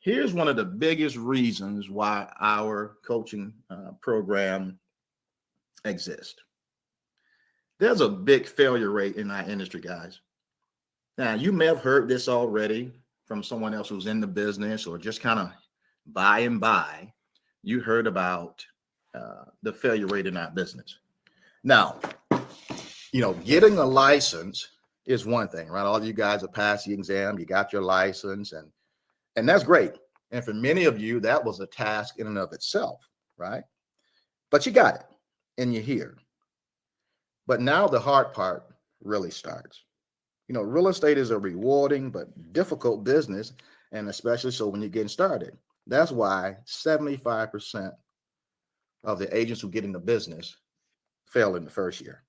Here's one of the biggest reasons why our coaching program exists. There's a big failure rate in our industry, guys. Now, you may have heard this already from someone else who's in the business or just kind of by and by. You heard about the failure rate in our business. Now, getting a license is one thing, right? All of you guys have passed the exam, you got your license, and that's great. And for many of you, that was a task in and of itself, right? But you got it and you're here. But now the hard part really starts. Real estate is a rewarding but difficult business, and especially so when you're getting started. That's why 75% of the agents who get into business fail in the first year.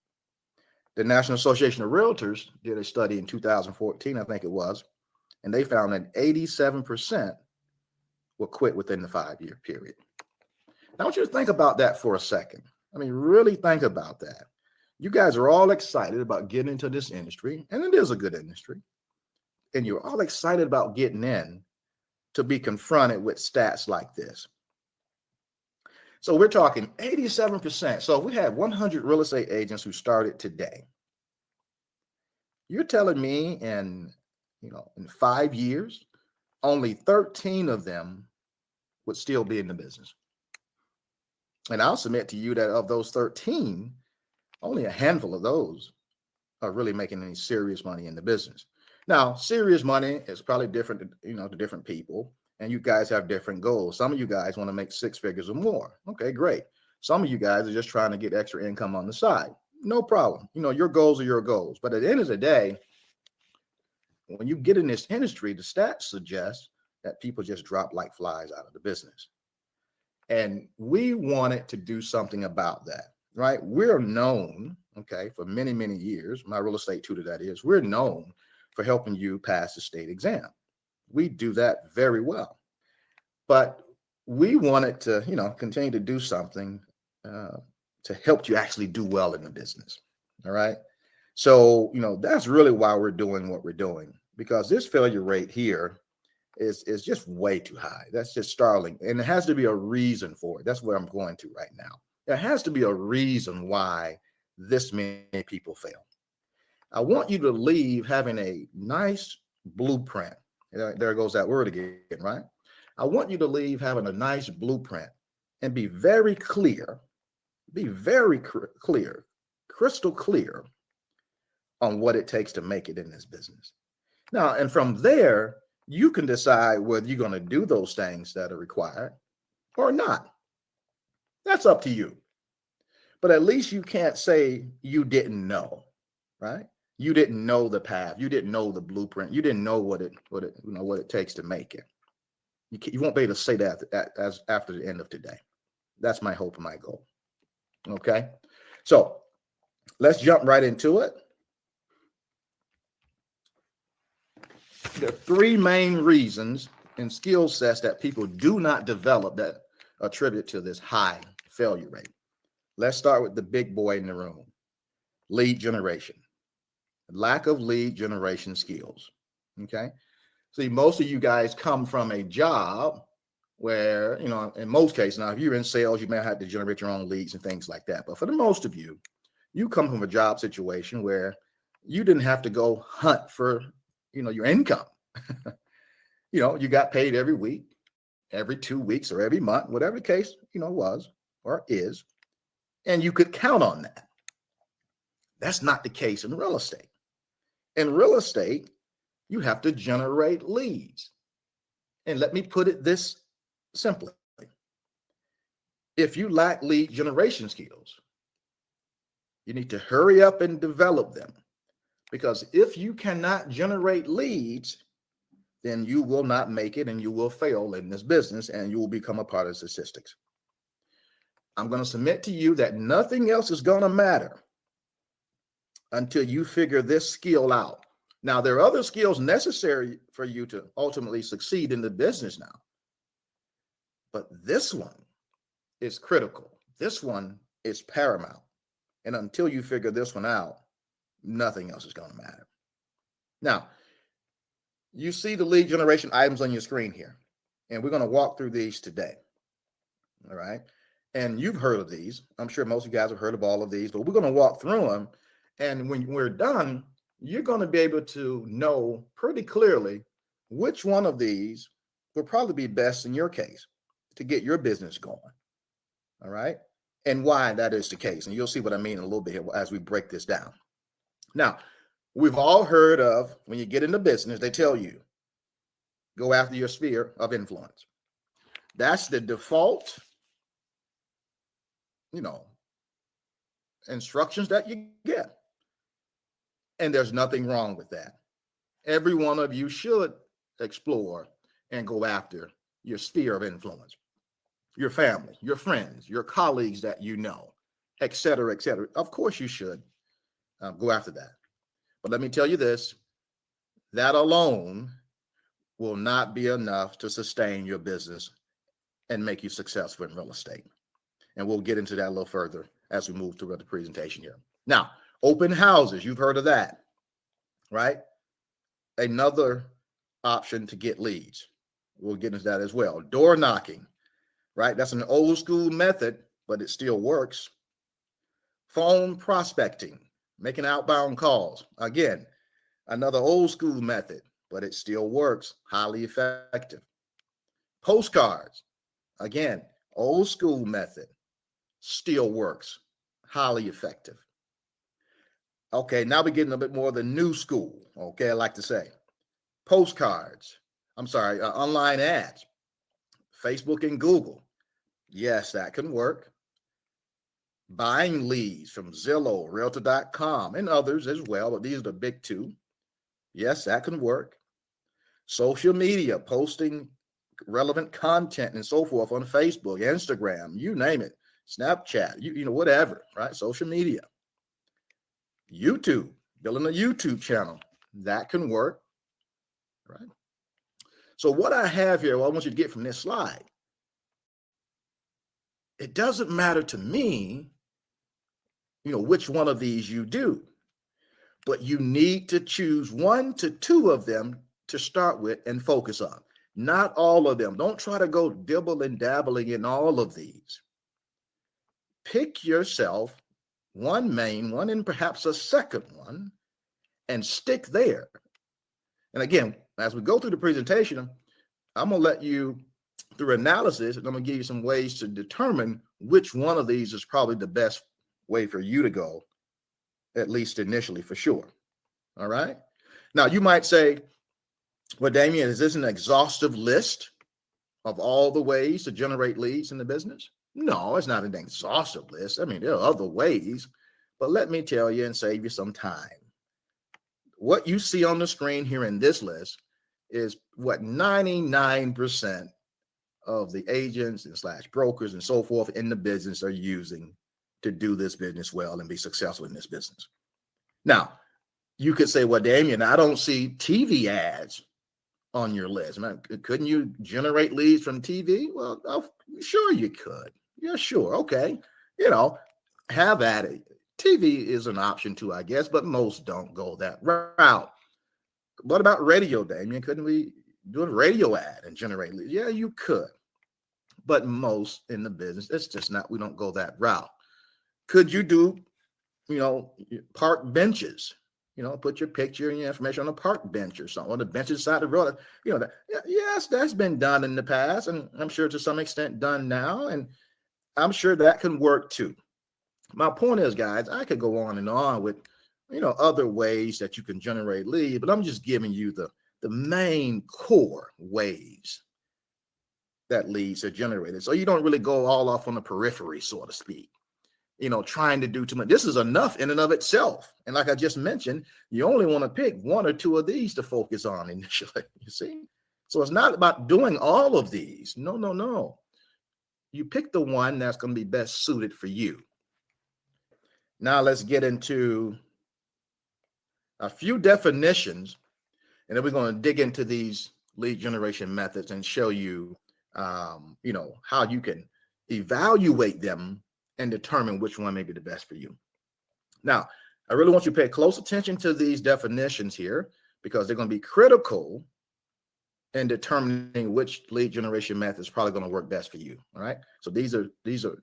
The National Association of Realtors did a study in 2014, I think it was, and they found that 87% will quit within the 5-year period. Now, I want you to think about that for a second. Really think about that. You guys are all excited about getting into this industry, and it is a good industry, and you're all excited about getting in to be confronted with stats like this. So we're talking 87%. So if we had 100 real estate agents who started today, you're telling me in 5 years, only 13 of them would still be in the business. And I'll submit to you that of those 13, only a handful of those are really making any serious money in the business. Now, serious money is probably different, to different people, and you guys have different goals. Some of you guys want to make 6 figures or more. Okay, great. Some of you guys are just trying to get extra income on the side. No problem. Your goals are your goals. But at the end of the day, when you get in this industry, the stats suggest that people just drop like flies out of the business. And we wanted to do something about that, right? We're known, for many, many years, my real estate tutor that is, we're known for helping you pass the state exam. We do that very well. But we wanted to, continue to do something to help you actually do well in the business. All right. So, that's really why we're doing what we're doing, because this failure rate here is just way too high. That's just startling. And there has to be a reason for it. That's where I'm going to right now. There has to be a reason why this many people fail. I want you to leave having a nice blueprint. There goes that word again, right? I want you to leave having a nice blueprint and be very clear, crystal clear on what it takes to make it in this business. Now, and from there, you can decide whether you're going to do those things that are required or not. That's up to you. But at least you can't say you didn't know, right? You didn't know the path. You didn't know the blueprint. You didn't know what it takes to make it. You won't be able to say that as after the end of today. That's my hope and my goal. Okay. So let's jump right into it. There are 3 main reasons and skill sets that people do not develop that attribute to this high failure rate. Let's start with the big boy in the room, lead generation. Lack of lead generation skills. Okay. See, most of you guys come from a job where, in most cases, now, if you're in sales, you may have to generate your own leads and things like that. But for the most of you, you come from a job situation where you didn't have to go hunt for, your income. You got paid every week, every 2 weeks, or every month, whatever the case, was or is. And you could count on that. That's not the case in real estate. In real estate, you have to generate leads. And let me put it this simply. If you lack lead generation skills, you need to hurry up and develop them. Because if you cannot generate leads, then you will not make it and you will fail in this business and you will become a part of statistics. I'm going to submit to you that nothing else is going to matter until you figure this skill out. Now, there are other skills necessary for you to ultimately succeed in the business now. But this one is critical. This one is paramount. And until you figure this one out, nothing else is going to matter. Now, you see the lead generation items on your screen here. And we're going to walk through these today. All right. And you've heard of these. I'm sure most of you guys have heard of all of these, but we're going to walk through them. And when we're done, you're going to be able to know pretty clearly which one of these will probably be best in your case to get your business going. All right. And why that is the case. And you'll see what I mean in a little bit here as we break this down. Now, we've all heard of when you get into business, they tell you, go after your sphere of influence. That's the default, instructions that you get. And there's nothing wrong with that. Every one of you should explore and go after your sphere of influence, your family, your friends, your colleagues that you know, et cetera, et cetera. Of course you should go after that. But let me tell you this, that alone will not be enough to sustain your business and make you successful in real estate. And we'll get into that a little further as we move through the presentation here. Now, open houses, you've heard of that, right? Another option to get leads. We'll get into that as well. Door knocking, right? That's an old school method, but it still works. Phone prospecting, making outbound calls. Again, another old school method, but it still works. Highly effective. Postcards, again, old school method, still works. Highly effective. Okay, now we're getting a bit more of the new school. Okay, I like to say. Online ads, Facebook and Google. Yes, that can work. Buying leads from Zillow, Realtor.com, and others as well, but these are the big two. Yes, that can work. Social media, posting relevant content and so forth on Facebook, Instagram, you name it, Snapchat, whatever, right? Social media. YouTube, building a YouTube channel, that can work, right? So what I have here, I want you to get from this slide, it doesn't matter to me, which one of these you do, but you need to choose 1 to 2 of them to start with and focus on. Not all of them. Don't try to go dibble and dabbling in all of these. Pick yourself one main one and perhaps a second one and stick there. And again, as we go through the presentation, I'm going to let you, through analysis, and I'm going to give you some ways to determine which one of these is probably the best way for you to go, at least initially, for sure. All right. Now, you might say, well, Damian, is this an exhaustive list of all the ways to generate leads in the business? No, it's not an exhaustive list. I mean, there are other ways, but let me tell you and save you some time. What you see on the screen here in this list is what 99% of the agents and / brokers and so forth in the business are using to do this business well and be successful in this business. Now, you could say, well, Damian, I don't see TV ads on your list. Man, couldn't you generate leads from TV? Well, sure you could. Yeah, sure. Okay. Have at it. TV is an option too, I guess, but most don't go that route. What about radio, Damian? Couldn't we do a radio ad and generate leads? Yeah, you could. But most in the business, it's just not, we don't go that route. Could you do, park benches? Put your picture and your information on a park bench or something, on the bench side of the road. Yes, that's been done in the past, and I'm sure to some extent done now, and I'm sure that can work too. My point is, guys, I could go on and on with, other ways that you can generate leads, but I'm just giving you the main core ways that leads are generated. So you don't really go all off on the periphery, so to speak. Trying to do too much. This is enough in and of itself. And like I just mentioned, you only want to pick 1 or 2 of these to focus on initially, you see? So it's not about doing all of these. No. You pick the one that's going to be best suited for you. Now let's get into a few definitions, and then we're going to dig into these lead generation methods and show you, how you can evaluate them and determine which one may be the best for you. Now, I really want you to pay close attention to these definitions here because they're going to be critical in determining which lead generation method is probably going to work best for you. All right. So these are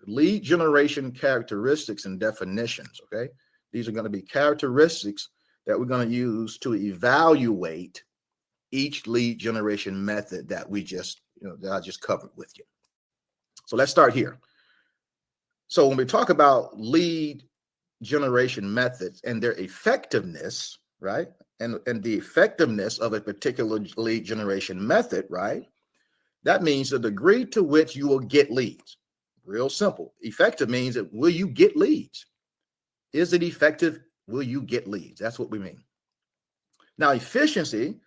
lead generation characteristics and definitions. Okay. These are going to be characteristics that we're going to use to evaluate each lead generation method that that I just covered with you. So let's start here. So when we talk about lead generation methods and their effectiveness, right? And the effectiveness of a particular lead generation method, right? That means the degree to which you will get leads. Real simple. Effective means that will you get leads? Is it effective? Will you get leads? That's what we mean. Now, efficiency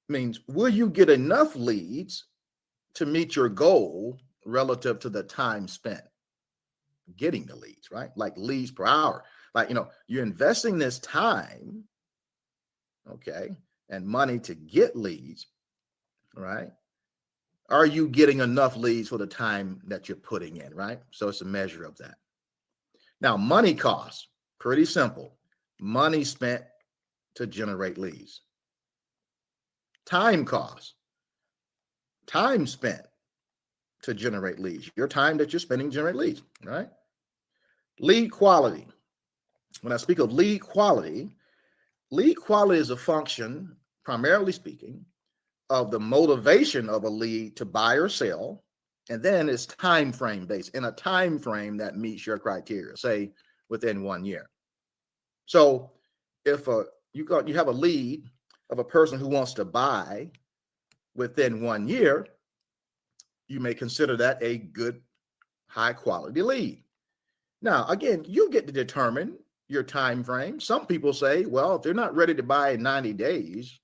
means will you get enough leads to meet your goal relative to the time spent getting the leads, right? Like leads per hour. Like, you're investing this time, okay, and money to get leads, right? Are you getting enough leads for the time that you're putting in, right? So it's a measure of that. Now, money costs, pretty simple. Money spent to generate leads. Time costs, time spent to generate leads. Your time that you're spending to generate leads, right? Lead quality. When I speak of lead quality is a function, primarily speaking, of the motivation of a lead to buy or sell, and then it's time frame based, in a time frame that meets your criteria, say within 1 year. So if you have a lead of a person who wants to buy within 1 year, you may consider that a good, high quality lead. Now, again, you get to determine your time frame. Some people say, well, if they're not ready to buy in 90 days,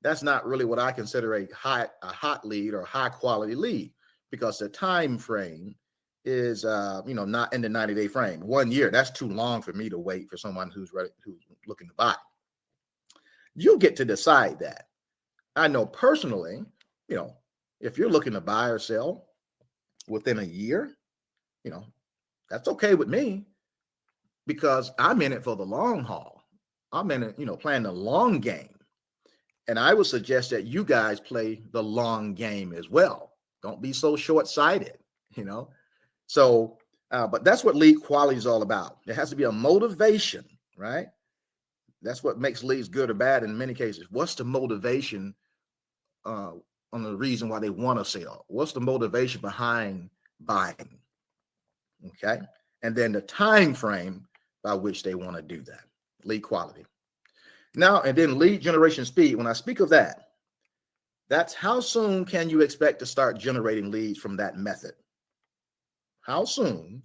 that's not really what I consider a hot lead or high quality lead, because the time frame is not in the 90-day frame. 1 year, that's too long for me to wait for someone who's ready, who's looking to buy. You get to decide that. I know personally, if you're looking to buy or sell within a year, that's okay with me, because I'm in it for the long haul. I'm in it, playing the long game. And I would suggest that you guys play the long game as well. Don't be so short-sighted, So, but that's what lead quality is all about. There has to be a motivation, right? That's what makes leads good or bad in many cases. What's the motivation on the reason why they want to sell? What's the motivation behind buying? Okay. And then the time frame by which they want to do that. Lead quality. Now, and then lead generation speed. When I speak of that, that's how soon can you expect to start generating leads from that method? How soon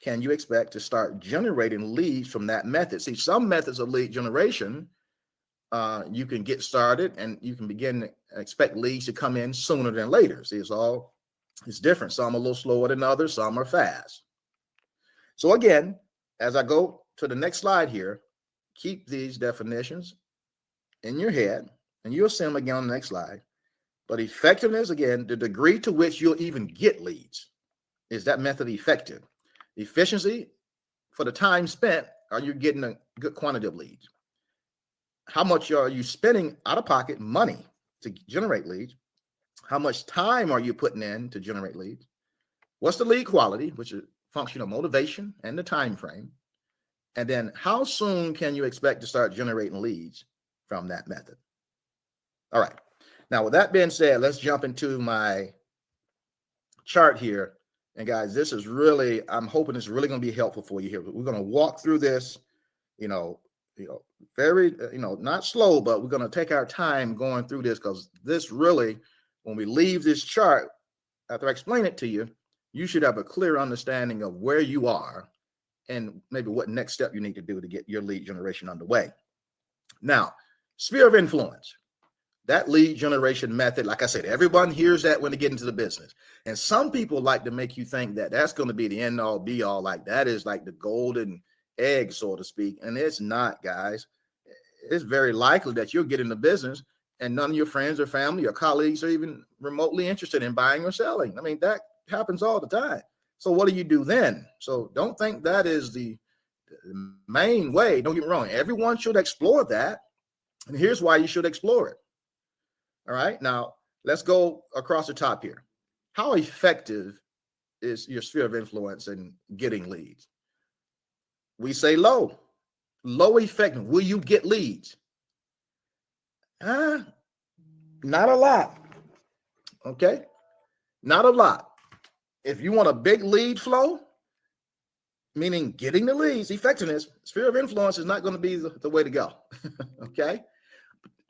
can you expect to start generating leads from that method? See, some methods of lead generation, you can get started and you can begin to expect leads to come in sooner than later. See, it's different. Some are a little slower than others. Some are fast. So again, as I go to the next slide here, keep these definitions in your head, and you'll see them again on the next slide. But effectiveness, again, the degree to which you'll even get leads. Is that method effective? Efficiency, for the time spent, are you getting a good quantity of leads? How much are you spending out of pocket money to generate leads? How much time are you putting in to generate leads? What's the lead quality, which is a function of motivation and the time frame? And then how soon can you expect to start generating leads from that method? All right. Now, with that being said, let's jump into my chart here. And guys, this is really, I'm hoping it's really going to be helpful for you here. We're going to walk through this, very, not slow, but we're going to take our time going through this, because this really, when we leave this chart, after I explain it to you, you should have a clear understanding of where you are and maybe what next step you need to do to get your lead generation underway. Now, sphere of influence, that lead generation method, like I said, everyone hears that when they get into the business. And some people like to make you think that that's going to be the end all be all, like that is like the golden egg, so to speak. And it's not, guys. It's very likely that you'll get in the business and none of your friends or family or colleagues are even remotely interested in buying or selling. I mean, that happens all the time. So what do you do then? So don't think that is the main way. Don't get me wrong. Everyone should explore that. And here's why you should explore it. All right. Now let's go across the top here. How effective is your sphere of influence in getting leads? We say low, low effective. Will you get leads? Not a lot. Okay. Not a lot. If you want a big lead flow, meaning getting the leads, effectiveness, sphere of influence is not going to be the way to go. Okay.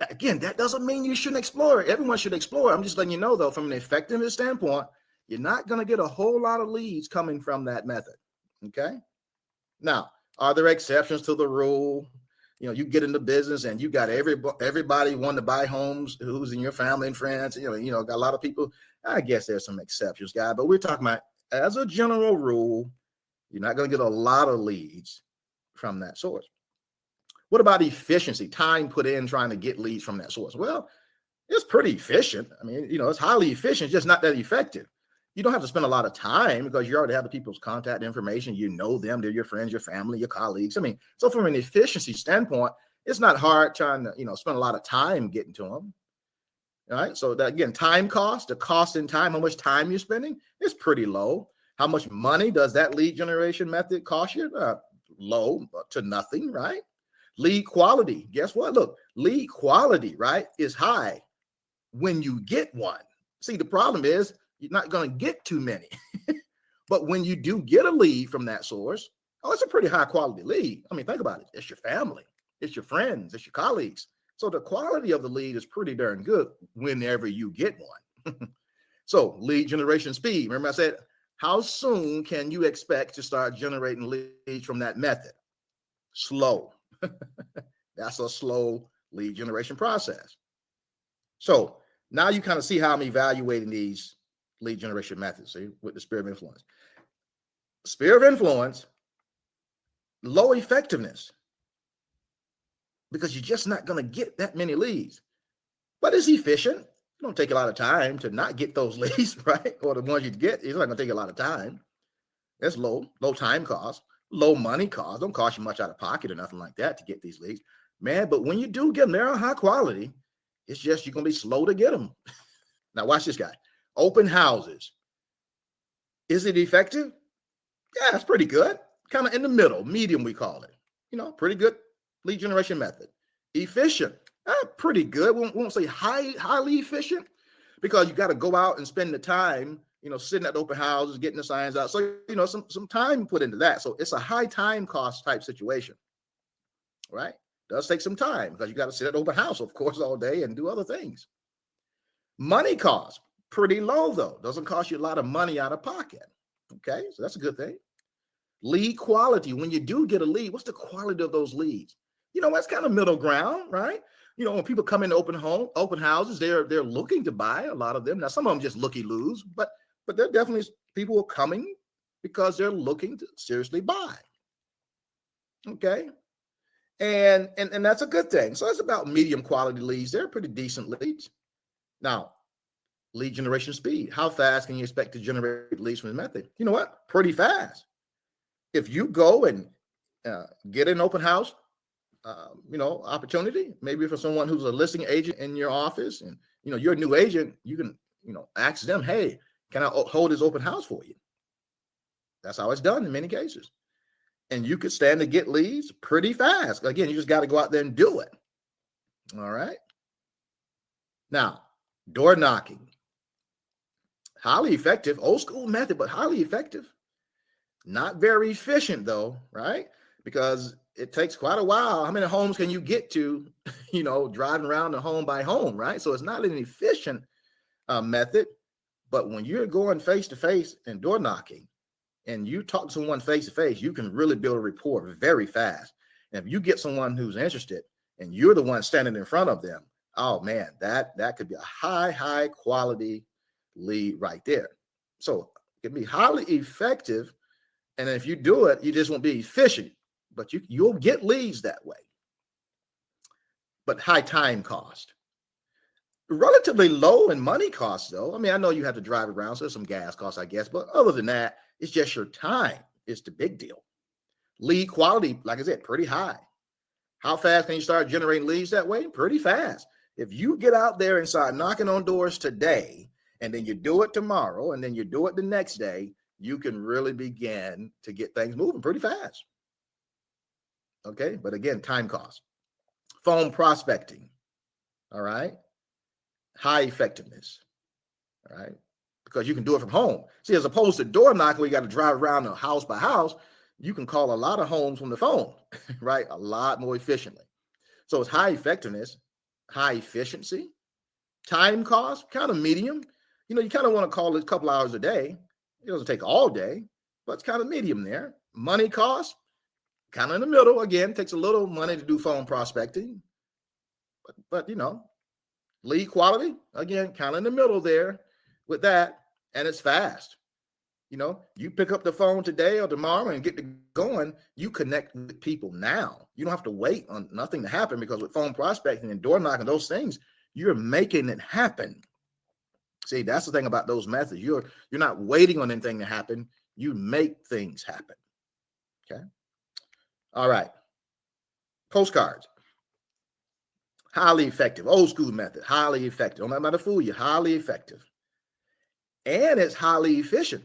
Again, that doesn't mean you shouldn't explore it. Everyone should explore it. I'm just letting you know, though, from an effectiveness standpoint, you're not going to get a whole lot of leads coming from that method. Okay. Now, are there exceptions to the rule? You know, you get into business and you got everybody wanting to buy homes who's in your family and friends. Got a lot of people. I guess there's some exceptions, guy, but we're talking about as a general rule, you're not going to get a lot of leads from that source. What about efficiency? Time put in trying to get leads from that source. Well, it's pretty efficient. I mean, it's highly efficient, just not that effective. You don't have to spend a lot of time because you already have the people's contact information. You know them. They're your friends, your family, your colleagues. I mean, so from an efficiency standpoint, it's not hard trying to, spend a lot of time getting to them. All right. So that, again, time cost, the cost in time, how much time you're spending is pretty low. How much money does that lead generation method cost you? Low to nothing, right? Lead quality. Guess what? Look, lead quality, right, is high when you get one. See, the problem is you're not going to get too many. But when you do get a lead from that source, it's a pretty high quality lead. I mean, think about it. It's your family, it's your friends, it's your colleagues. So the quality of the lead is pretty darn good whenever you get one. So lead generation speed. Remember I said, how soon can you expect to start generating leads from that method? Slow. That's a slow lead generation process. So now you kind of see how I'm evaluating these lead generation methods, see, with the sphere of influence. Sphere of influence, low effectiveness, because you're just not going to get that many leads. But it's efficient. It don't take a lot of time to not get those leads, right? Or the ones you get, it's not going to take a lot of time. That's low time cost, low money cost. Don't cost you much out of pocket or nothing like that to get these leads, man. But when you do get them, they're high quality. It's just you're going to be slow to get them. Now watch this guy. Open houses. Is it effective? Yeah, it's pretty good. Kind of in the middle, medium we call it. Pretty good lead generation method. Efficient. Pretty good. We won't say highly efficient because you got to go out and spend the time, sitting at the open houses, getting the signs out. So, some time put into that. So it's a high time cost type situation, right? Does take some time because you got to sit at the open house, of course, all day and do other things. Money cost, pretty low though. Doesn't cost you a lot of money out of pocket. Okay, so that's a good thing. Lead quality. When you do get a lead, what's the quality of those leads? That's kind of middle ground, right? When people come into open houses, they're looking to buy, a lot of them. Now, some of them just looky-loos, but there are definitely people who are coming because they're looking to seriously buy. Okay. And that's a good thing. So it's about medium quality leads. They're pretty decent leads. Now, lead generation speed. How fast can you expect to generate leads from the method? You know what? Pretty fast. If you go and get an open house, opportunity, maybe for someone who's a listing agent in your office and, you're a new agent, you can, ask them, hey, can I hold this open house for you? That's how it's done in many cases. And you could stand to get leads pretty fast. Again, you just got to go out there and do it. All right. Now, door knocking. Highly effective, old school method, but highly effective. Not very efficient though, right? Because it takes quite a while. How many homes can you get to, driving around the home by home, right? So it's not an efficient method. But when you're going face to face and door knocking and you talk to someone face to face, you can really build a rapport very fast. And if you get someone who's interested and you're the one standing in front of them, oh man, that could be a high quality lead right there. So it can be highly effective. And if you do it, you just won't be efficient, but you'll get leads that way. But high time cost. Relatively low in money costs, though. I mean, I know you have to drive around, so there's some gas costs, I guess. But other than that, it's just your time is the big deal. Lead quality, like I said, pretty high. How fast can you start generating leads that way? Pretty fast. If you get out there and start knocking on doors today, and then you do it tomorrow, and then you do it the next day, you can really begin to get things moving pretty fast. Okay, but again, time cost. Phone prospecting. All right, high effectiveness. All right, because you can do it from home. See, as opposed to door knocking, where you got to drive around the house by house, you can call a lot of homes from the phone, right? A lot more efficiently. So it's high effectiveness, high efficiency, time cost, kind of medium. You know, you kind of want to call it a couple hours a day. It doesn't take all day, but it's kind of medium there. Money cost, kind of in the middle. Again, takes a little money to do phone prospecting, but you know, lead quality, again, kind of in the middle there with that, and it's fast. You know, you pick up the phone today or tomorrow and get to going, you connect with people now. You don't have to wait on nothing to happen, because with phone prospecting and door knocking, those things, you're making it happen. See, that's the thing about those methods. You're not waiting on anything to happen. You make things happen. Okay. All right. Postcards. Highly effective. Old school method. Highly effective. Don't let matter fool you. Highly effective. And it's highly efficient.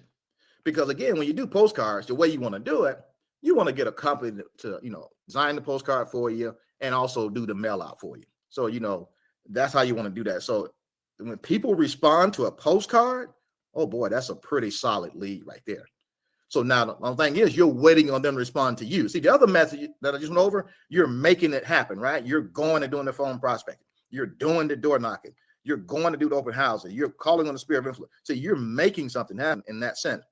Because again, when you do postcards, the way you want to do it, you want to get a company to, you know, design the postcard for you and also do the mail out for you. So, you know, that's how you want to do that. So when people respond to a postcard, oh boy, that's a pretty solid lead right there. So now the thing is, you're waiting on them to respond to you. See, the other method that I just went over, you're making it happen, right? You're going and doing the phone prospecting. You're doing the door knocking. You're going to do the open housing. You're calling on the spirit of influence. So you're making something happen in that sense.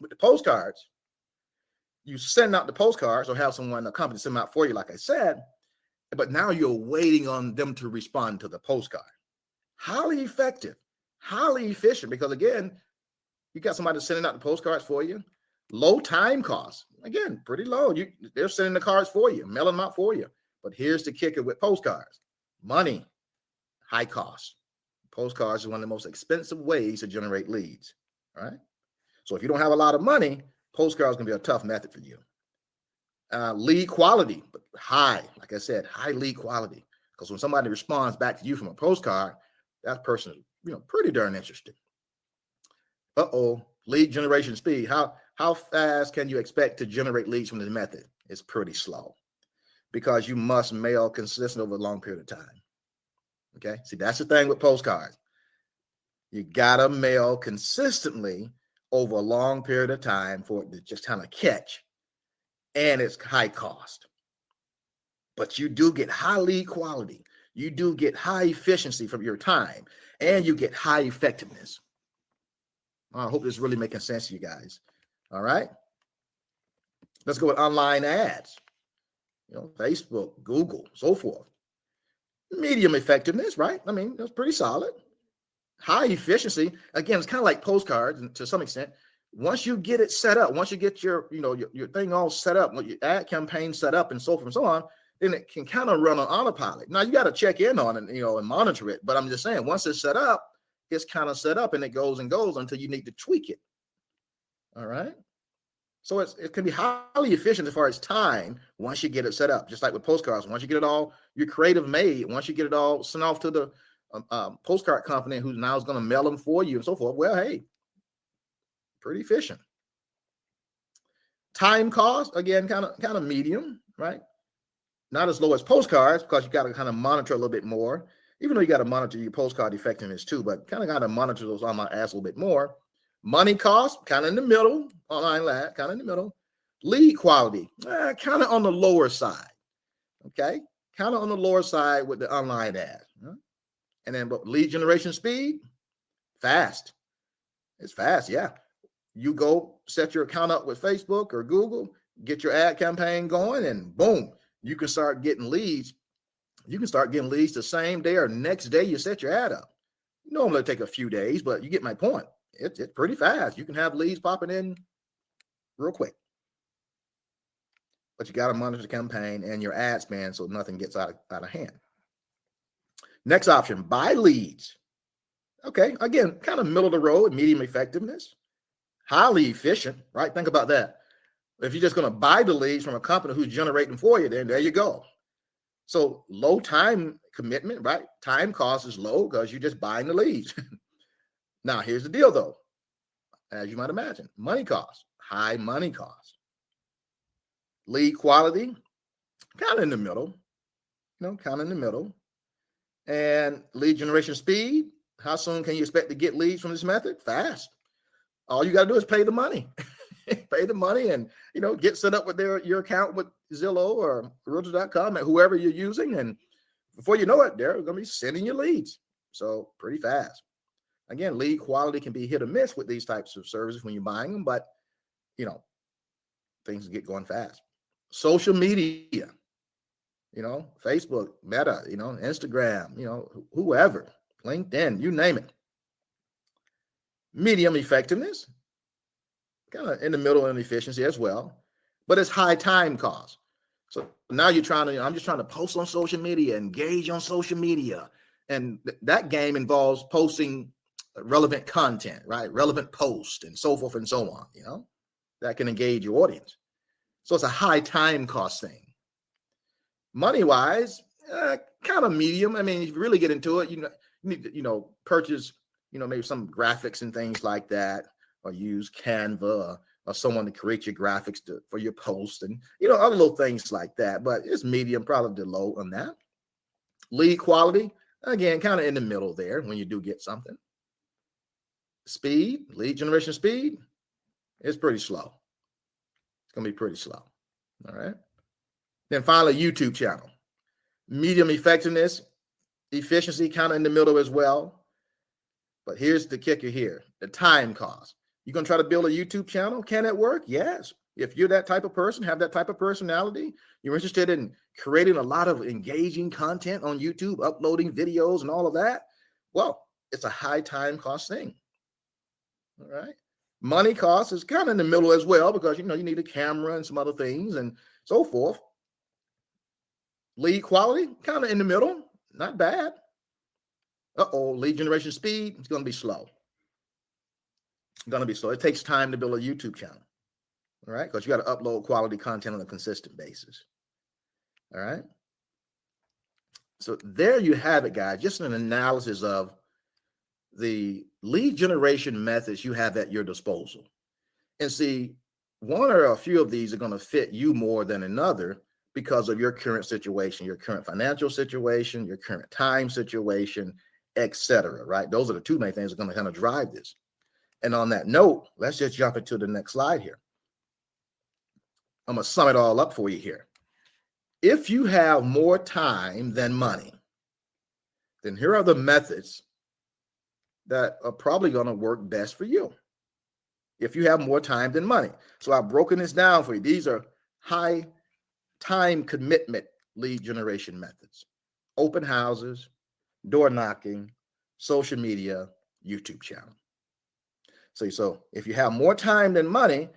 With the postcards, you send out the postcards or have someone, a company, send them out for you, like I said, but now you're waiting on them to respond to the postcard. Highly effective, highly efficient, because again, you got somebody sending out the postcards for you. Low time costs, again, pretty low. They're sending the cards for you, mailing them out for you. But here's the kicker with postcards: money, high cost. Postcards is one of the most expensive ways to generate leads. All right. So if you don't have a lot of money, postcards can be a tough method for you. Lead quality, but high, like I said, high lead quality. Because when somebody responds back to you from a postcard, that person is, you know, pretty darn interested. Lead generation speed. How fast can you expect to generate leads from this method? It's pretty slow, because you must mail consistent over a long period of time. Okay, see, that's the thing with postcards. You gotta mail consistently over a long period of time for it to just kind of catch, and it's high cost. But you do get high lead quality. You do get high efficiency from your time, and you get high effectiveness. I hope this is really making sense to you guys. All right. Let's go with online ads. You know, Facebook, Google, so forth. Medium effectiveness, right? I mean, that's pretty solid. High efficiency. Again, it's kind of like postcards to some extent. Once you get it set up, once you get your thing all set up, your ad campaign set up and so forth and so on, then it can kind of run on autopilot. Now you got to check in on it, and monitor it. But I'm just saying, once it's set up, it's kind of set up, and it goes and goes until you need to tweak it. All right. So it can be highly efficient as far as time once you get it set up, just like with postcards. Once you get it all, your creative made, once you get it all sent off to the postcard company, who now is going to mail them for you and so forth. Well, hey, pretty efficient. Time cost, again, kind of medium, right? Not as low as postcards, because you got to kind of monitor a little bit more, even though you got to monitor your postcard effectiveness too, but kind of got to monitor those online ads a little bit more. Money cost, kind of in the middle. Online ad, kind of in the middle. Lead quality, kind of on the lower side. Okay, kind of on the lower side with the online ad. And then lead generation speed, fast. It's fast, yeah. You go set your account up with Facebook or Google, get your ad campaign going, and boom, you can start getting leads. You can start getting leads the same day or next day you set your ad up. Normally it'll take a few days, but you get my point. It's pretty fast. You can have leads popping in real quick. But you got to monitor the campaign and your ad spend so nothing gets out of hand. Next option, buy leads. Okay, again, kind of middle of the road, medium effectiveness, highly efficient, right? Think about that. If you're just going to buy the leads from a company who's generating for you, then there you go. So low time commitment, right? Time cost is low because you're just buying the leads. Now, here's the deal though. As you might imagine, money cost, high money cost. Lead quality, kind of in the middle, kind of in the middle. And lead generation speed, how soon can you expect to get leads from this method? Fast. All you got to do is pay the money. Pay the money and, get set up with your account with Zillow or Realtor.com and whoever you're using. And before you know it, they're going to be sending you leads. So pretty fast. Again, lead quality can be hit or miss with these types of services when you're buying them, but, things get going fast. Social media, Facebook, Meta, Instagram, whoever, LinkedIn, you name it. Medium effectiveness, kind of in the middle in efficiency as well, but it's high time cost. So now I'm just trying to post on social media, engage on social media. And that game involves posting relevant content, right? Relevant posts and so forth and so on, that can engage your audience. So it's a high time cost thing. Money wise, kind of medium. I mean, if you really get into it, you need to, purchase, maybe some graphics and things like that, or use Canva or someone to create your graphics for your post and, other little things like that. But it's medium, probably low on that. Lead quality, again, kind of in the middle there when you do get something. Speed, lead generation speed, it's pretty slow. It's going to be pretty slow. All right. Then finally, YouTube channel. Medium effectiveness, efficiency kind of in the middle as well. But here's the kicker here, the time cost. You're going to try to build a YouTube channel. Can it work? Yes. If you're that type of person, have that type of personality, you're interested in creating a lot of engaging content on YouTube, uploading videos and all of that, well, it's a high time cost thing. All right. Money cost is kind of in the middle as well because, you need a camera and some other things and so forth. Lead quality, kind of in the middle, not bad. Lead generation speed, it's going to be slow. It takes time to build a YouTube channel, all right? Because you got to upload quality content on a consistent basis, all right? So there you have it, guys. Just an analysis of the lead generation methods you have at your disposal. And see, one or a few of these are going to fit you more than another because of your current situation, your current financial situation, your current time situation, etc. Right? Those are the two main things that are going to kind of drive this. And on that note, let's just jump into the next slide here. I'm going to sum it all up for you here. If you have more time than money, then here are the methods that are probably going to work best for you. If you have more time than money. So I've broken this down for you. These are high time commitment lead generation methods: open houses, door knocking, social media, YouTube channel. So if you have more time than money,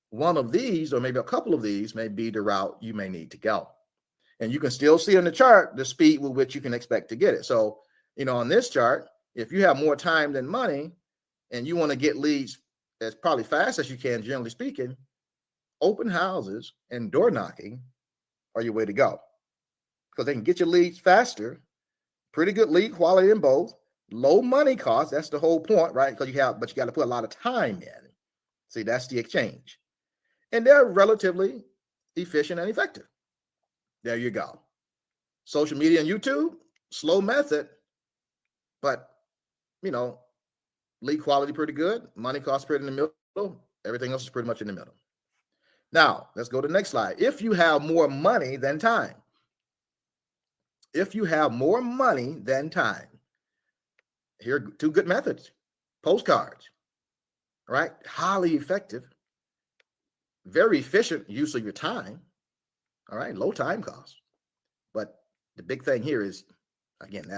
one of these or maybe a couple of these may be the route you may need to go. And you can still see on the chart the speed with which you can expect to get it. So, on this chart, if you have more time than money and you want to get leads as probably fast as you can, generally speaking, open houses and door knocking are your way to go because they can get your leads faster, pretty good lead quality in both, low money cost. That's the whole point, right? But you got to put a lot of time in. See, that's the exchange. And they're relatively efficient and effective. There you go. Social media and YouTube, slow method, but, lead quality pretty good. Money cost pretty in the middle. Everything else is pretty much in the middle. Now, let's go to the next slide. If you have more money than time, here are two good methods. Postcards, right? Highly effective, very efficient use of your time, all right? Low time cost. But the big thing here is, again,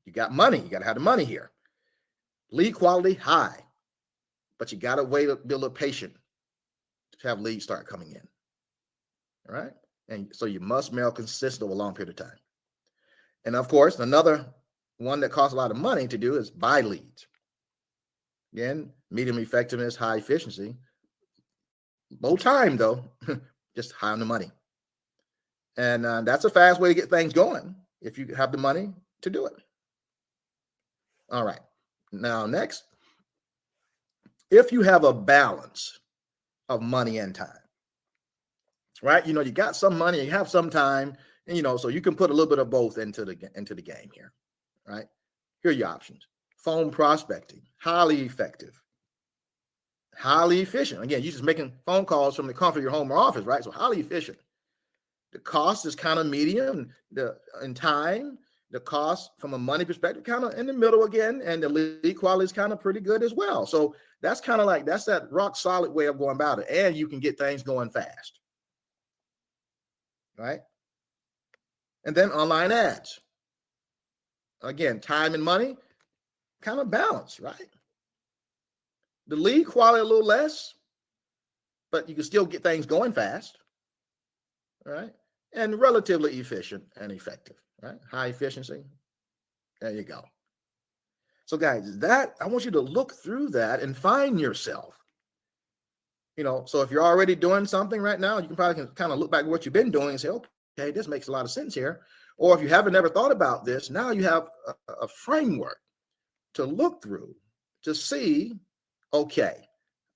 you got money. You got to have the money here. Lead quality, high, but you got to wait, be a little patient to have leads start coming in, all right? And so you must mail consistent over a long period of time. And of course, another one that costs a lot of money to do is buy leads. Again, medium effectiveness, high efficiency, low time though, just high on the money. And that's a fast way to get things going if you have the money to do it. All right. Now, next, if you have a balance of money and time, right? You got some money, you have some time, and so you can put a little bit of both into the game here, right? Here are your options. Phone prospecting, highly effective, highly efficient. Again, you're just making phone calls from the comfort of your home or office, right? So highly efficient. The cost is kind of medium. In time, the cost from a money perspective, kind of in the middle again, and the lead quality is kind of pretty good as well. So that's kind of like, that's that rock solid way of going about it. And you can get things going fast, right? And then online ads. Again, time and money, kind of balance, right? The lead quality a little less, but you can still get things going fast, right? And relatively efficient and effective, right? High efficiency. There you go. So guys, I want you to look through that and find yourself. So if you're already doing something right now, you can probably kind of look back at what you've been doing and say, okay, this makes a lot of sense here. Or if you haven't ever thought about this, now you have a framework to look through to see, okay,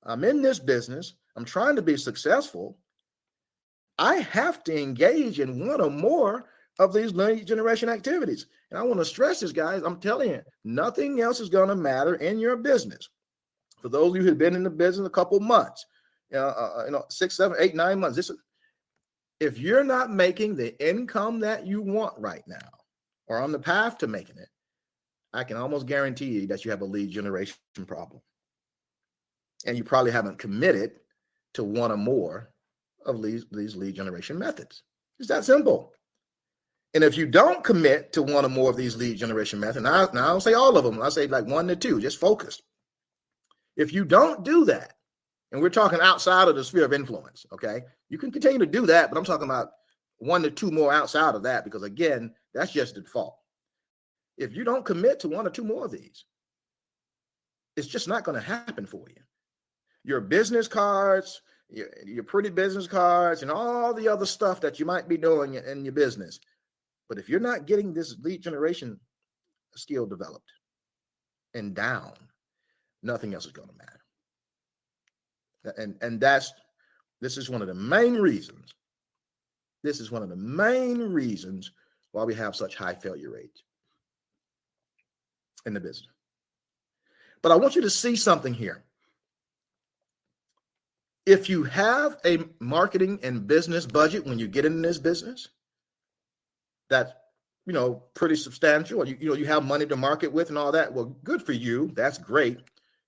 I'm in this business, I'm trying to be successful. I have to engage in one or more of these lead generation activities. And I want to stress this, guys. I'm telling you, nothing else is going to matter in your business. For those of you who've been in the business a couple months, 6, 7, 8, 9 months, if you're not making the income that you want right now, or on the path to making it, I can almost guarantee you that you have a lead generation problem. And you probably haven't committed to one or more of these lead generation methods. It's that simple. And if you don't commit to one or more of these lead generation methods, now I don't say all of them, I say like 1 to 2, just focus. If you don't do that, and we're talking outside of the sphere of influence, okay? You can continue to do that, but I'm talking about 1 to 2 more outside of that, because again, that's just the default. If you don't commit to 1 or 2 more of these, it's just not going to happen for you. Your business cards, your pretty business cards, and all the other stuff that you might be doing in your business. But if you're not getting this lead generation skill developed and down, nothing else is going to matter. And this is one of the main reasons. This is one of the main reasons why we have such high failure rates in the business. But I want you to see something here. If you have a marketing and business budget when you get in this business, that's pretty substantial, or you have money to market with and all that, well, good for you. That's great.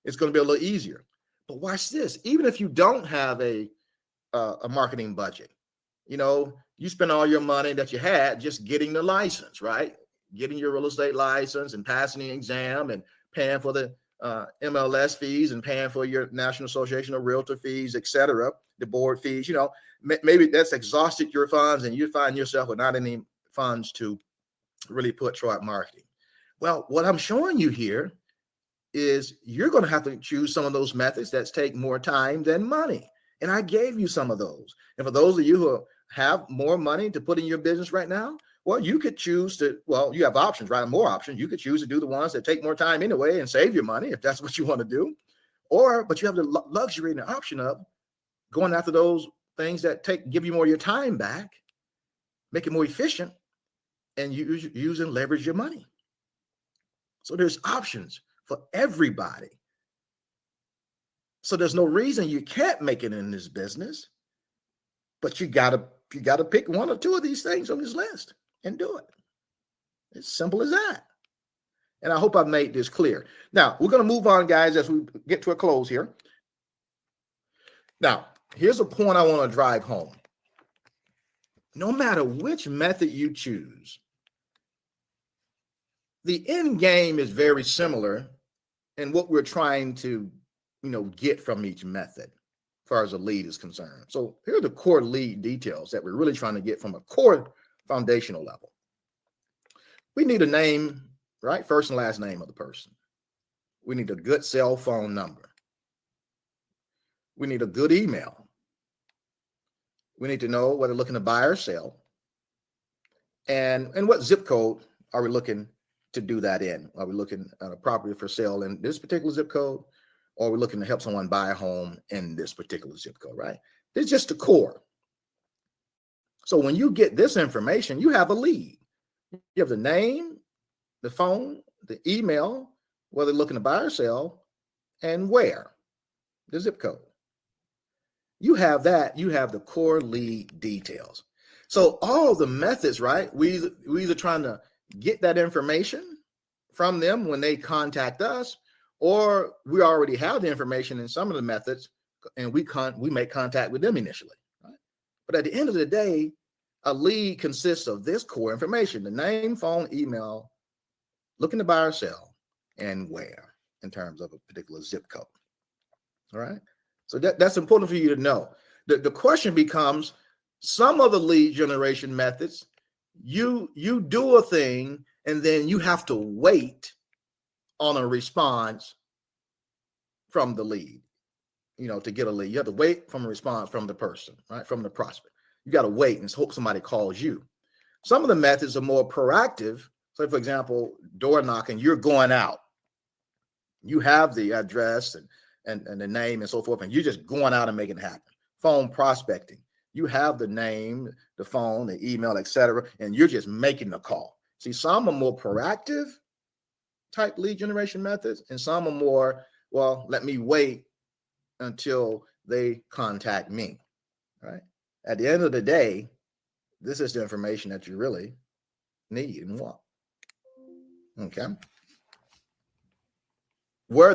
It's going to be a little easier. But watch this. Even if you don't have a marketing budget, you spend all your money that you had just getting the license, right? Getting your real estate license and passing the exam and paying for the MLS fees and paying for your National Association of Realtor fees, etc., the board fees. Maybe that's exhausted your funds and you find yourself without any funds to really put toward marketing. Well, what I'm showing you here is you're going to have to choose some of those methods that take more time than money. And I gave you some of those. And for those of you who have more money to put in your business right now, well, you could choose to, you have options, right? More options. You could choose to do the ones that take more time anyway and save your money if that's what you want to do. But you have the luxury and the option of going after those things that give you more of your time back, make it more efficient, and use and leverage your money. So there's options for everybody. So there's no reason you can't make it in this business, but you gotta pick 1 or 2 of these things on this list and do it. It's simple as that. And I hope I've made this clear. Now, we're going to move on, guys, as we get to a close here. Now, here's a point I want to drive home. No matter which method you choose, the end game is very similar in what we're trying to, get from each method as far as a lead is concerned. So here are the core lead details that we're really trying to get from a core foundational level. We need a name, right? First and last name of the person. We need a good cell phone number. We need a good email. We need to know whether they're looking to buy or sell. And what zip code are we looking to do that in? Are we looking at a property for sale in this particular zip code? Or are we looking to help someone buy a home in this particular zip code, right? It's just the core. So when you get this information, you have a lead. You have the name, the phone, the email, whether looking to buy or sell, and where, the zip code. You have that, you have the core lead details. So all the methods, right? We either trying to get that information from them when they contact us, or we already have the information in some of the methods and we make contact with them initially, right? But at the end of the day, a lead consists of this core information: the name, phone, email, looking to buy or sell, and where in terms of a particular zip code. All right. So that's important for you to know. The question becomes, some of the lead generation methods, you do a thing and then you have to wait on a response from the lead, to get a lead. You have to wait from a response from the person, right? From the prospect. You got to wait and hope somebody calls you. Some of the methods are more proactive. So for example, door knocking, you're going out. You have the address and the name and so forth, and you're just going out and making it happen. Phone prospecting, you have the name, the phone, the email, etc., and you're just making the call. See, some are more proactive type lead generation methods, and some are more, well, let me wait until they contact me, right? At the end of the day, this is the information that you really need and want. Okay. Where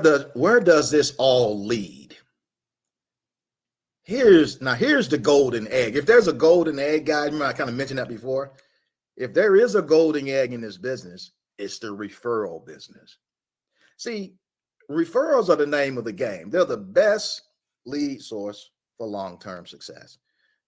does this all lead? Here's the golden egg. If there's a golden egg, guys, remember I kind of mentioned that before. If there is a golden egg in this business, it's the referral business. See, referrals are the name of the game. They're the best lead source for long-term success.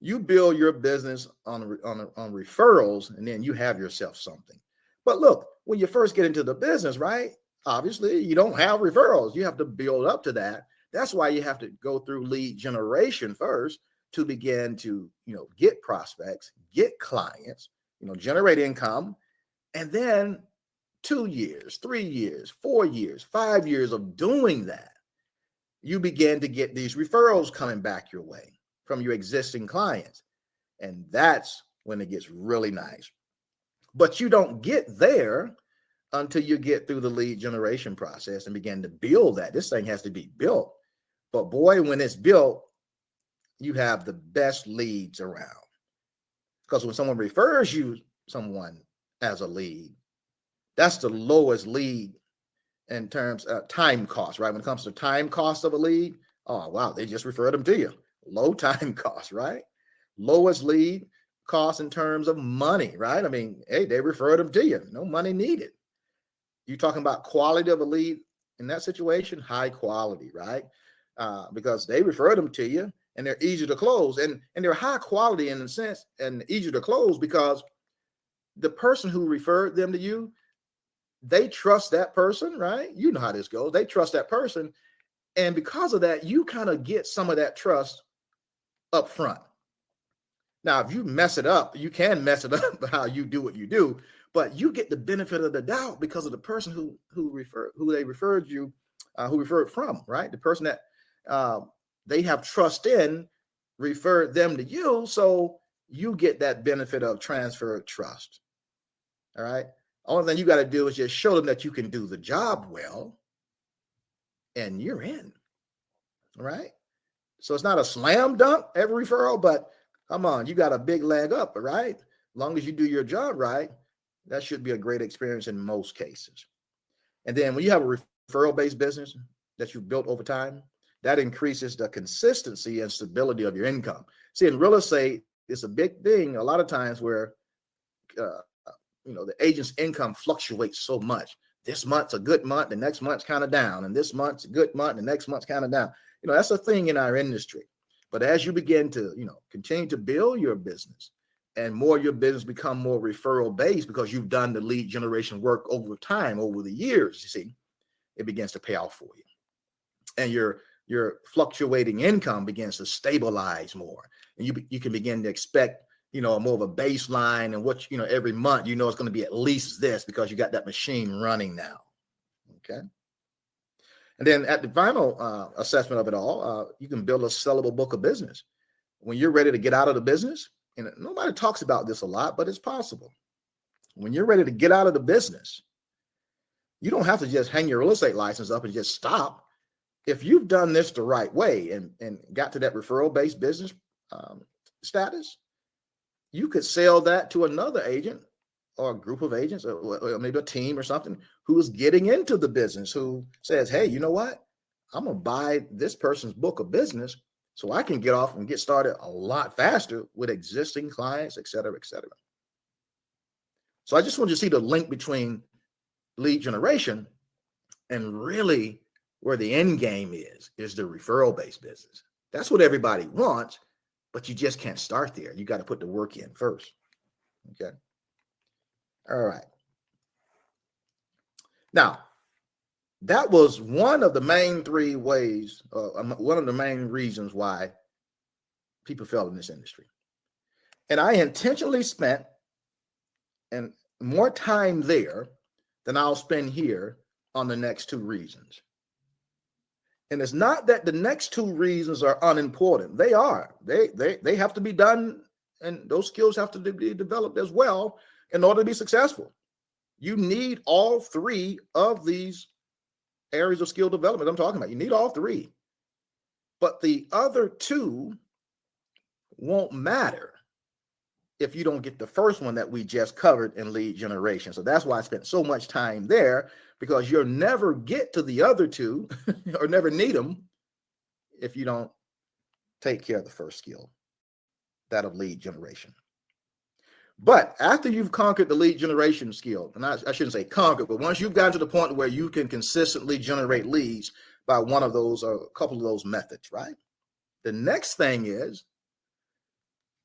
You build your business on referrals, and then you have yourself something. But look, when you first get into the business, right? Obviously, you don't have referrals. You have to build up to that. That's why you have to go through lead generation first to begin to, get prospects, get clients, generate income, and then 2 years, 3 years, 4 years, 5 years of doing that, you begin to get these referrals coming back your way from your existing clients. And that's when it gets really nice. But you don't get there until you get through the lead generation process and begin to build that. This thing has to be built. But boy, when it's built, you have the best leads around. Because when someone refers you someone as a lead, that's the lowest lead in terms of time cost, right? When it comes to time cost of a lead, oh, wow, they just referred them to you. Low time cost, right? Lowest lead cost in terms of money, right? I mean, hey, they referred them to you. No money needed. You're talking about quality of a lead in that situation, high quality, right? Because they referred them to you and they're easy to close. And they're high quality in a sense and easy to close because the person who referred them to you, they trust that person, right? You know how this goes. They trust that person. And because of that, you kind of get some of that trust up front. Now, if you mess it up, you can mess it up how you do what you do, but you get the benefit of the doubt because of the person who they referred you, who referred from, right? The person that they have trust in referred them to you, so you get that benefit of transferred trust. All right. Only thing you got to do is just show them that you can do the job well, and you're in. All right. So it's not a slam dunk every referral, but come on, you got a big leg up, right? As long as you do your job right, that should be a great experience in most cases. And then when you have a referral-based business that you've built over time, that increases the consistency and stability of your income. See, in real estate, it's a big thing a lot of times where, the agent's income fluctuates so much. This month's a good month, the next month's kind of down, and this month's a good month, the next month's kind of down. That's a thing in our industry. But as you begin to, continue to build your business and more your business become more referral based because you've done the lead generation work over time, over the years, you see, it begins to pay off for you. And your fluctuating income begins to stabilize more. And you can begin to expect more of a baseline, and what, every month, it's going to be at least this because you got that machine running now. Okay. And then at the final assessment of it all, you can build a sellable book of business. When you're ready to get out of the business, and nobody talks about this a lot, but it's possible. When you're ready to get out of the business, you don't have to just hang your real estate license up and just stop. If you've done this the right way and got to that referral-based business status, you could sell that to another agent or a group of agents, or maybe a team or something, who is getting into the business, who says, hey, you know what? I'm going to buy this person's book of business so I can get off and get started a lot faster with existing clients, et cetera, et cetera. So I just want you to see the link between lead generation and really where the end game is the referral-based business. That's what everybody wants, but you just can't start there. You got to put the work in first. Okay. All right. Now, that was one of the main three ways, one of the main reasons why people fail in this industry. And I intentionally spent more time there than I'll spend here on the next two reasons. And it's not that the next two reasons are unimportant. They are. They have to be done, and those skills have to be developed as well in order to be successful. You need all three of these areas of skill development I'm talking about. You need all three. But the other two won't matter if you don't get the first one that we just covered in lead generation. So that's why I spent so much time there, because you'll never get to the other two or never need them if you don't take care of the first skill, that of lead generation. But after you've conquered the lead generation skill, and I shouldn't say conquered, but once you've gotten to the point where you can consistently generate leads by one of those or a couple of those methods, right? The next thing is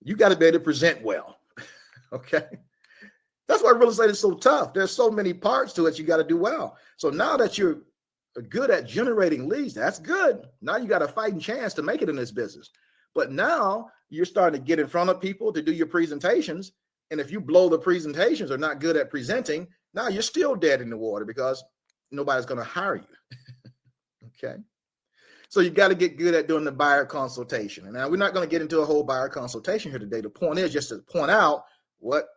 you got to be able to present well. Okay. That's why real estate is so tough. There's so many parts to it. You got to do well. So now that you're good at generating leads, that's good. Now you got a fighting chance to make it in this business. But now you're starting to get in front of people to do your presentations. And if you blow the presentations or not good at presenting, now you're still dead in the water because nobody's going to hire you. Okay. So you got to get good at doing the buyer consultation. And now we're not going to get into a whole buyer consultation here today. The point is just to point out what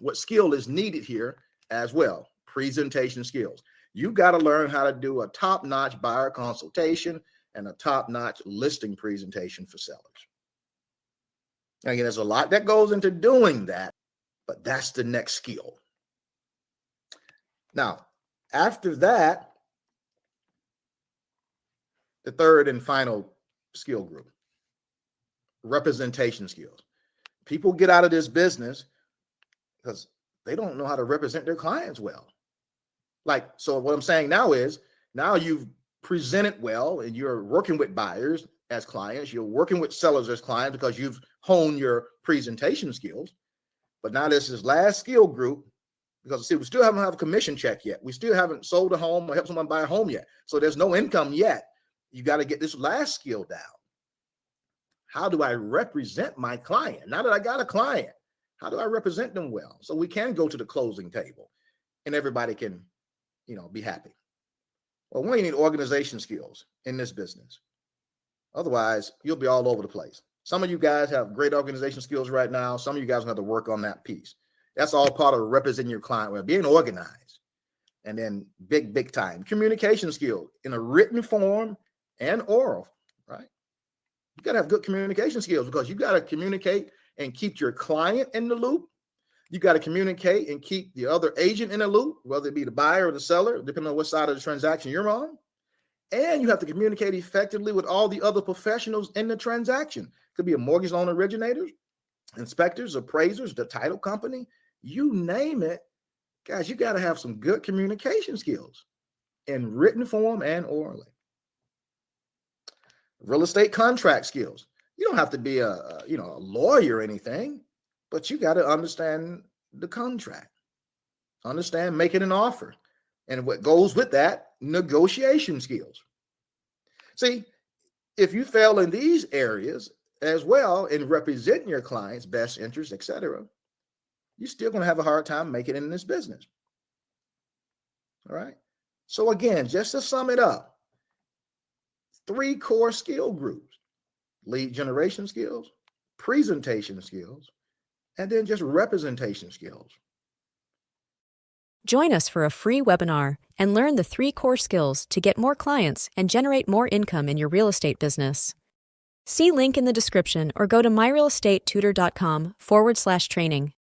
what skill is needed here as well. Presentation skills. You got to learn how to do a top-notch buyer consultation and a top-notch listing presentation for sellers. Again, there's a lot that goes into doing that, but that's the next skill. Now, after that, the third and final skill group, representation skills. People get out of this business because they don't know how to represent their clients well. So what I'm saying now is, now you've presented well and you're working with buyers as clients, you're working with sellers as clients because you've honed your presentation skills. But now this is last skill group, because see, we still haven't have a commission check yet. We still haven't sold a home or helped someone buy a home yet. So there's no income yet. You got to get this last skill down. How do I represent my client? Now that I got a client, how do I represent them well? So we can go to the closing table and everybody can, be happy. Well, we need organization skills in this business. Otherwise, you'll be all over the place. Some of you guys have great organization skills right now. Some of you guys have to work on that piece. That's all part of representing your client well, being organized. And then big time communication skills in a written form and oral, right? You got to have good communication skills because you got to communicate and keep your client in the loop. You got to communicate and keep the other agent in the loop, whether it be the buyer or the seller, depending on what side of the transaction you're on. And you have to communicate effectively with all the other professionals in the transaction. It could be a mortgage loan originators, inspectors, appraisers, the title company, you name it. Guys, you got to have some good communication skills in written form and orally. Real estate contract skills. You don't have to be a lawyer or anything, but you got to understand the contract, understand making an offer, and what goes with that, negotiation skills. See, if you fail in these areas, as well in representing your clients' best interests, etc., you're still going to have a hard time making it in this business. All right. So again, just to sum it up, 3 core skill groups: lead generation skills, presentation skills, and then just representation skills. Join us for a free webinar and learn the 3 core skills to get more clients and generate more income in your real estate business. See link in the description or go to myrealestatetutor.com/training.